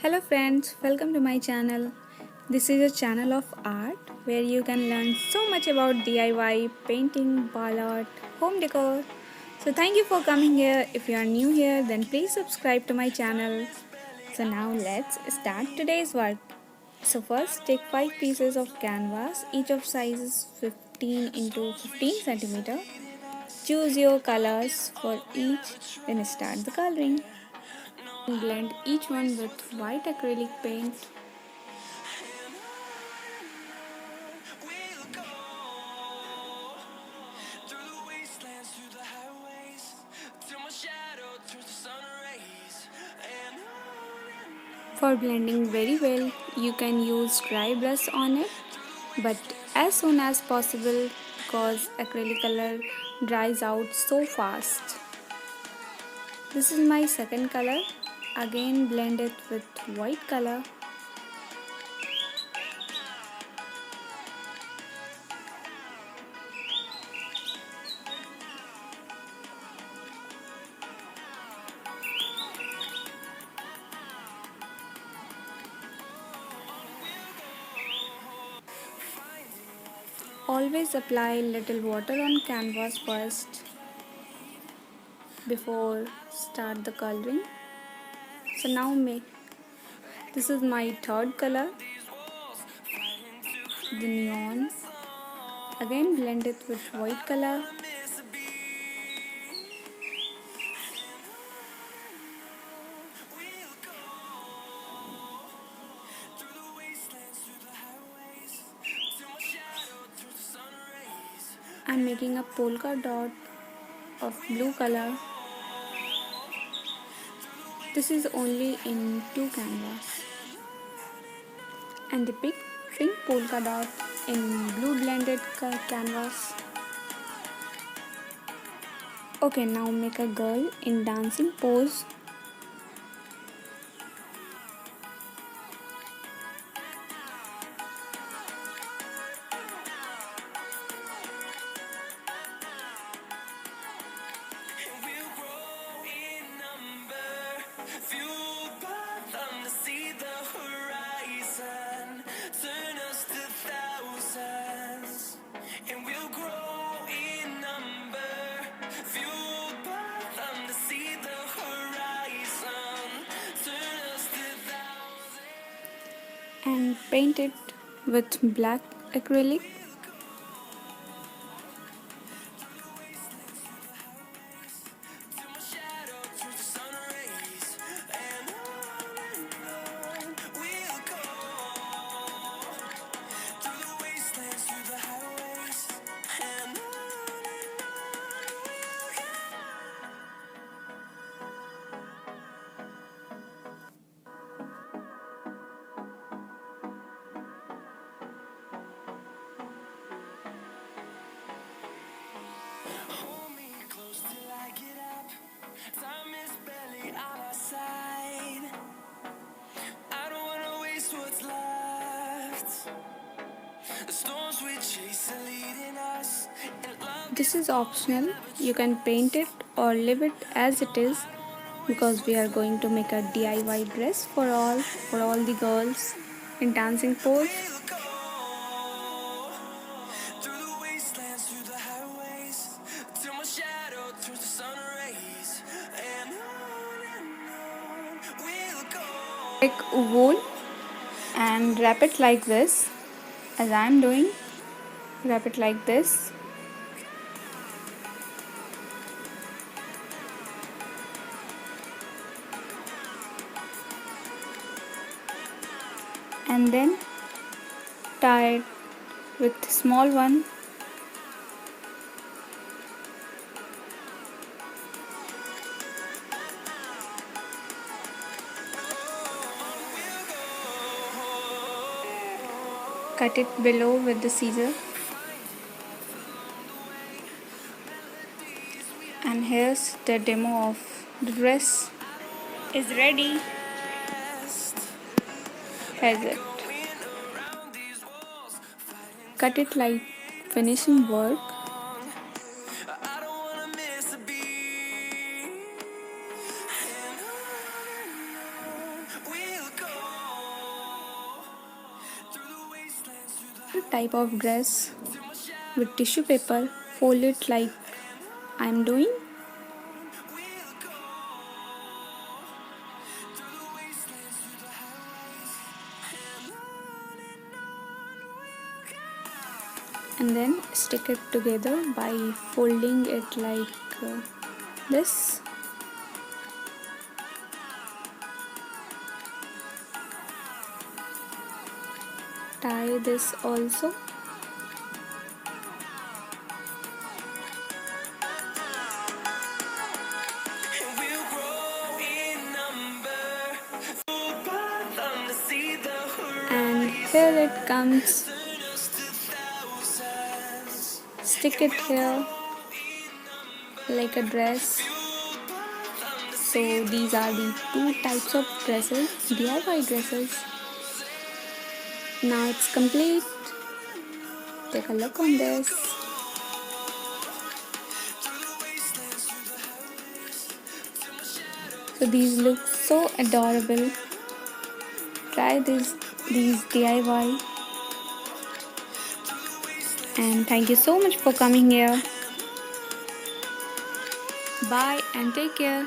Hello friends, welcome to my channel. This is a channel of art where you can learn so much about DIY, painting, ball art, home decor. So thank you for coming here. If you are new here, then please subscribe to my channel. So now let's start today's work. So first take 5 pieces of canvas, each of sizes 15 into 15 centimeter. Choose your colors for each, then start the coloring. Blend each one with white acrylic paint. For blending very well, you can use dry brush on it, but as soon as possible because acrylic color dries out so fast. This is my second color. Again blend it with white color. Always apply little water on canvas first before start the coloring. So now this is my third color, the neon. Again blend it with white color. I'm making a polka dot of blue color. This is only in 2 canvas. And the pink polka dot in blue blended canvas. Okay, now make a girl in dancing pose. And paint it with black acrylic. This is optional. You can paint it or leave it as it is because we are going to make a DIY dress for all the girls in dancing pose. Take wool and wrap it like this, as I am doing. Wrap it like this. And then tie it with small one. Cut it below with the scissor. And here's the demo of the dress is ready. Here's it. Cut it like finishing work. type of dress with tissue paper, fold it like I'm doing, and then stick it together by folding it like this. Tie this also. And here it comes. Stick it here like a dress. So these are the two types of dresses, DIY dresses. Now it's complete. Take a look on this. So these look so adorable. Try these DIY. And thank you so much for coming here. Bye and take care.